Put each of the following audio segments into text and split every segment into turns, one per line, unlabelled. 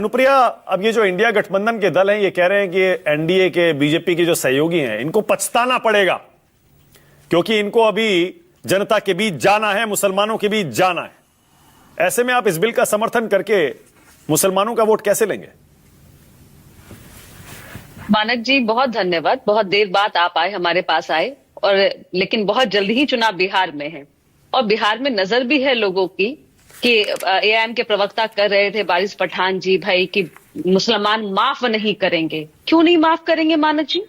अनुप्रिया, अब ये जो इंडिया गठबंधन के दल हैं ये कह रहे हैं कि एनडीए के बीजेपी के जो सहयोगी हैं इनको पछताना पड़ेगा क्योंकि इनको अभी जनता के बीच जाना है, मुसलमानों के बीच जाना है। ऐसे में आप इस बिल का समर्थन करके मुसलमानों का वोट कैसे लेंगे?
मानक जी बहुत धन्यवाद। बहुत देर बाद आप आए, हमारे पास आए, और लेकिन बहुत जल्दी ही चुनाव बिहार में है और बिहार में नजर भी है लोगों की कि एआईएम के प्रवक्ता कर रहे थे वारिस पठान जी भाई कि मुसलमान माफ नहीं करेंगे। क्यों नहीं माफ करेंगे मानक जी?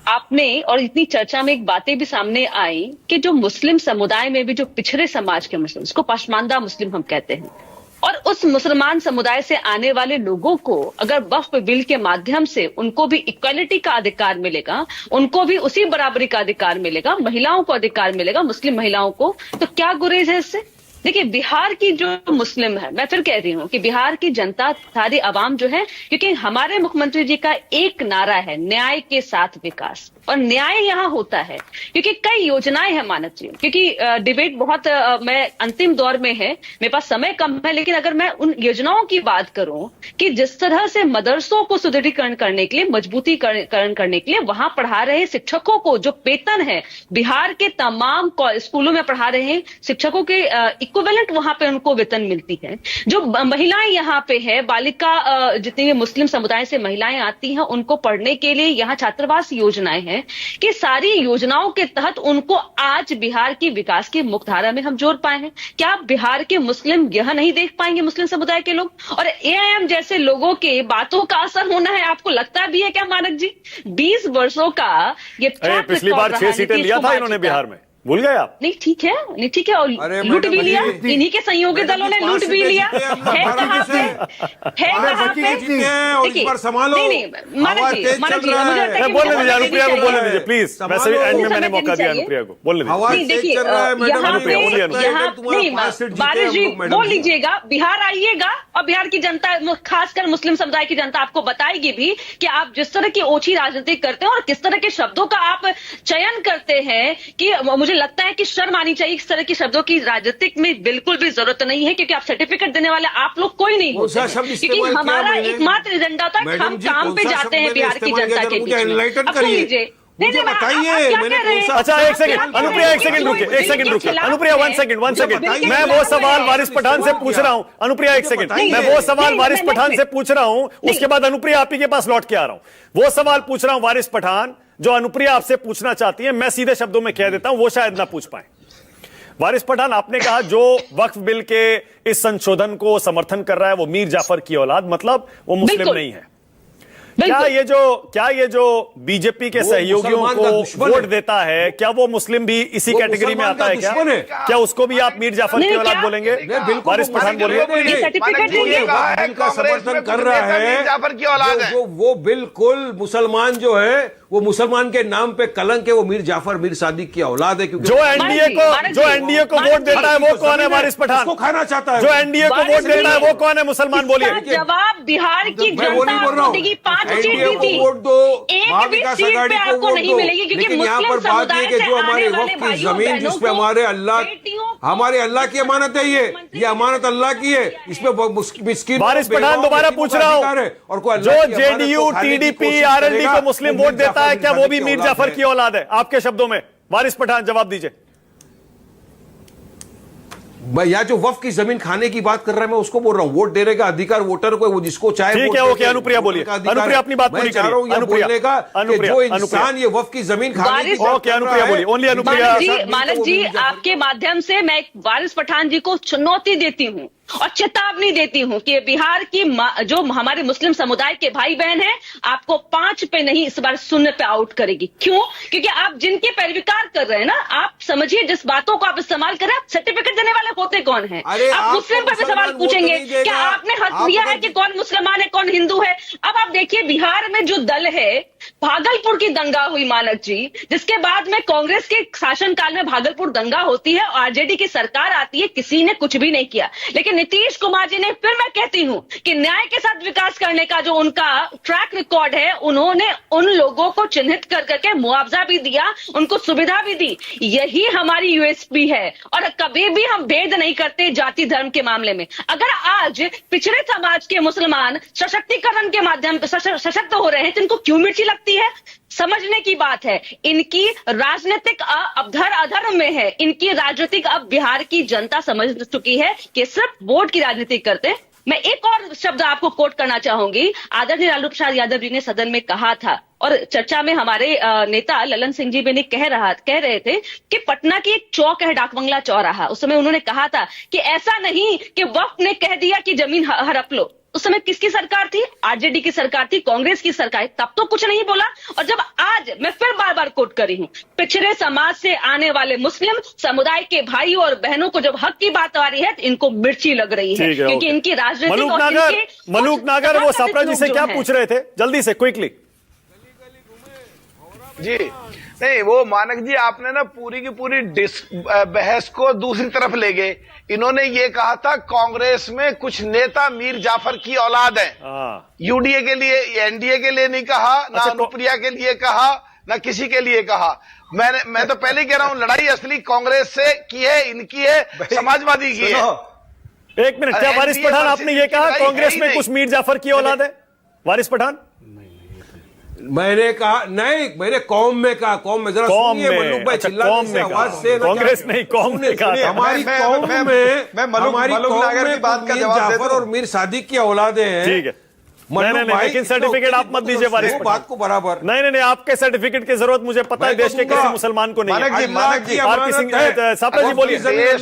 आपने और इतनी चर्चा में एक बातें भी सामने आई कि जो मुस्लिम समुदाय में भी जो पिछड़े समाज के मुस्लिम, इसको पसमानदा मुस्लिम हम कहते हैं, और उस मुसलमान समुदाय से आने वाले लोगों को अगर वक्फ बिल के माध्यम से उनको भी इक्वालिटी का अधिकार मिलेगा, उनको भी उसी बराबरी का अधिकार मिलेगा, महिलाओं को अधिकार मिलेगा, मुस्लिम महिलाओं को, तो क्या गुरेज है इससे? देखिए, बिहार की जो मुस्लिम है, मैं फिर कह रही हूं कि बिहार की जनता, सारी आवाम जो है, क्योंकि हमारे मुख्यमंत्री जी का एक नारा है न्याय के साथ विकास, और न्याय यहां होता है क्योंकि कई योजनाएं हैं मानक जी। क्योंकि डिबेट बहुत मैं अंतिम दौर में है, मेरे पास समय कम है, लेकिन अगर मैं उन योजनाओं की बात करूं कि जिस तरह से मदरसों को सुदृढ़ीकरण करने के लिए, मजबूतीकरण करने के लिए वहां पढ़ा रहे शिक्षकों को जो वेतन है, बिहार के तमाम स्कूलों में पढ़ा रहे शिक्षकों के इक्विवेलेंट वहां पे उनको वेतन मिलती है। जो महिलाएं यहाँ पे है, बालिका जितनी भी मुस्लिम समुदाय से महिलाएं आती हैं उनको पढ़ने के लिए यहाँ छात्रावास योजनाएं हैं कि सारी योजनाओं के तहत उनको आज बिहार की विकास की मुख्यधारा में हम जोड़ पाए हैं। क्या बिहार के मुस्लिम यह नहीं देख पाएंगे, मुस्लिम समुदाय के लोग? और एआईएम जैसे लोगों के बातों का असर होना है, आपको लगता भी है क्या मानक जी? 20 वर्षों का ये
पिछली बार 6 सीटें लिया था इन्होंने बिहार में, भूल गए आप?
नहीं ठीक है, नहीं ठीक है, और लूट भी लिया, इन्हीं के सहयोगी दलों ने लूट भी लिया है। कहां पे है, कहां पे? देखिए, नहीं मानक जी मुझे लगता है
बोलने दीजिए अनुप्रिया को, बोलने दीजिए प्लीज। वैसे भी एंड में मैंने मौका दिया अनुप्रिया को, बोलने दीजिए।
देखिए, यहाँ नहीं बारिश जी बोल लीजिएगा, बिहार आइएगा और बिहार की जनता, खासकर मुस्लिम समुदाय की जनता आपको बताएगी भी कि आप जिस तरह की ओछी राजनीति करते हैं और किस तरह के शब्दों का आप चयन करते हैं कि मुझे लगता है कि शर्म आनी चाहिए। इस तरह के शब्दों की राजनीतिक में बिल्कुल भी जरूरत नहीं है, क्योंकि आप सर्टिफिकेट देने वाले आप लोग कोई नहीं होते हैं, क्योंकि हमारा एकमात्र एजेंडा होता है हम काम पे जाते हैं बिहार की जनता के बीच में। अब सुन लीजिए,
मुझे बताइए मैंने
अच्छा एक सेकंड अनुप्रिया, एक सेकंड रुकिए अनुप्रिया, 1 सेकंड मैं वो सवाल वारिस पठान से पूछ रहा हूं। अनुप्रिया एक सेकंड, मैं वो सवाल वारिस पठान से पूछ रहा हूं, उसके बाद अनुप्रिया आप ही के पास लौट के आ रहा हूं। वो सवाल पूछ रहा हूं वारिस पठान जो अनुप्रिया आपसे पूछना चाहती है, मैं सीधे शब्दों में कह देता हूं, वो शायद ना पूछ पाए। वारिस पठान, आपने कहा जो वक्फ बिल के इस संशोधन को समर्थन कर रहा है वो मीर जाफर की औलाद, मतलब वो मुस्लिम नहीं है। क्या ये जो बीजेपी के सहयोगियों को वोट देता है, क्या वो मुस्लिम भी इसी कैटेगरी में आता है? क्या उसको भी आप मीर जाफर की औलाद बोलेंगे? वारिस पठान बोलिए।
बिल का समर्थन कर रहा है वो बिल्कुल मुसलमान जो है, वो मुसलमान के नाम पे कलंक है, वो मीर जाफर मीर सादिक की औलाद है। क्योंकि
जो एनडीए को वोट देता है वो कौन है? वारिस पठान
को खाना चाहता है।
जो एनडीए को वोट देता है वो कौन है? मुसलमान बोलिए।
जवाब बिहार की जनता देगी। 5 सीट दी थी,
वोट दो,
एक भी सीट पे आपको नहीं मिलेगी, क्योंकि
लेकिन यहाँ पर बात ये कि जो हमारे वक्त की जमीन जिसपे हमारे अल्लाह की अमानत है, ये अमानत अल्लाह की है, इसमें मिस्किन।
वारिस पठान दोबारा पूछ रहा हूं, जो जेडीयू टीडीपी आरएलडी को मुस्लिम वोट देता है, क्या वो भी मीर जाफर की औलाद है? आपके शब्दों में वारिस पठान जवाब दीजिए।
या जो वक्फ की जमीन खाने की बात कर रहा है, मैं उसको बोल रहा हूं। वोट देने का अधिकार वोटर को, वो जिसको चाहे।
ठीक है, ओके अनुप्रिया बोलिए। अनुप्रिया अपनी बात पूरी करिए।
अनुप्रिया, जो इंसान ये वक्फ की जमीन खाने की,
ओके अनुप्रिया बोलिए। ओनली अनुप्रिया।
मानक जी आपके माध्यम से मैं वारिस पठान जी को चुनौती देती हूं और चेतावनी देती हूं कि बिहार की जो हमारे मुस्लिम समुदाय के भाई बहन हैं, आपको 5 पे नहीं, इस बार 0 पे आउट करेगी। क्यों? क्योंकि आप जिनके पैरविकार कर रहे हैं ना, आप समझिए जिस बातों को आप इस्तेमाल कर रहे हैं, आप सर्टिफिकेट देने वाले होते कौन है? आप मुस्लिम पर भी सवाल पूछेंगे, क्या आपने हक दिया है कि कौन मुसलमान है, कौन हिंदू है? अब आप देखिए बिहार में जो दल है, भागलपुर की दंगा हुई मानक जी, जिसके बाद में कांग्रेस के शासनकाल में भागलपुर दंगा होती है और आरजेडी की सरकार आती है, किसी ने कुछ भी नहीं किया। लेकिन नीतीश कुमार जी ने, फिर मैं कहती हूं कि न्याय के साथ विकास करने का जो उनका ट्रैक रिकॉर्ड है, उन्होंने उन लोगों को चिन्हित कर करके मुआवजा भी दिया, उनको सुविधा भी दी। यही हमारी यूएसपी है और कभी भी हम भेद नहीं करते जाति धर्म के मामले में। अगर आज पिछड़े समाज के मुसलमान सशक्तिकरण के माध्यम से सशक्त हो रहे हैं तो इनको क्यों मिर्ची लगती है? समझने की बात है। इनकी राजनीतिक अधर अधर्म में है। इनकी राजनीतिक अब बिहार की जनता समझ चुकी है कि सिर्फ वोट की राजनीति करते हैं। मैं एक और शब्द आपको कोट करना चाहूंगी। आदरणीय लालू प्रसाद यादव जी ने सदन में कहा था और चर्चा में हमारे नेता ललन सिंह जी भी कह रहे थे कि पटना की एक चौक है डाकबंगला चौराहा। उस समय उन्होंने कहा था कि ऐसा नहीं कि वक्फ ने कह दिया कि जमीन हड़प लो। उस समय किसकी सरकार थी? आरजेडी की सरकार थी, कांग्रेस की सरकार, तब तो कुछ नहीं बोला। और जब आज मैं फिर बार बार कोट कर रही हूं, पिछड़े समाज से आने वाले मुस्लिम समुदाय के भाइयों और बहनों को जब हक की बात आ रही है तो इनको मिर्ची लग रही है, क्योंकि इनकी राजनीतिक।
मलूक नागर वो सापरा जी से क्या पूछ रहे थे, जल्दी से क्विकली
जी। नहीं, वो मानक जी आपने ना पूरी की पूरी बहस को दूसरी तरफ ले गए। इन्होंने ये कहा था कांग्रेस में कुछ नेता मीर जाफर की औलाद हैं। यूडीए के लिए, एनडीए के लिए नहीं कहा, ना अनुप्रिया के लिए कहा, ना किसी के लिए कहा। मैं तो पहले ही कह रहा हूं, लड़ाई असली कांग्रेस से की है, इनकी है, समाजवादी की है।
एक मिनट, क्या वारिस पठान आपने ये कहा कांग्रेस में कुछ मीर जाफर की औलाद है? वारिस पठान,
मैंने कहा नहीं, मैंने कौम में कहा। कौम में जरा सुनिए मल्लुक भाई, चिल्लाने से आवाज से
कांग्रेस नहीं, कौम में कहा।
हमारी कौम में मलूक नागर की बात का जवाब जाफर और मीर सादिक की औलादे हैं।
ठीक है, नहीं, लेकिन सर्टिफिकेट आप मत दीजिए वारिस पठान,
बात को बराबर।
नहीं, आपके सर्टिफिकेट की जरूरत मुझे पता है, देश के किसी मुसलमान को नहीं है।
मानक जी,
सापरा जी बोलिए।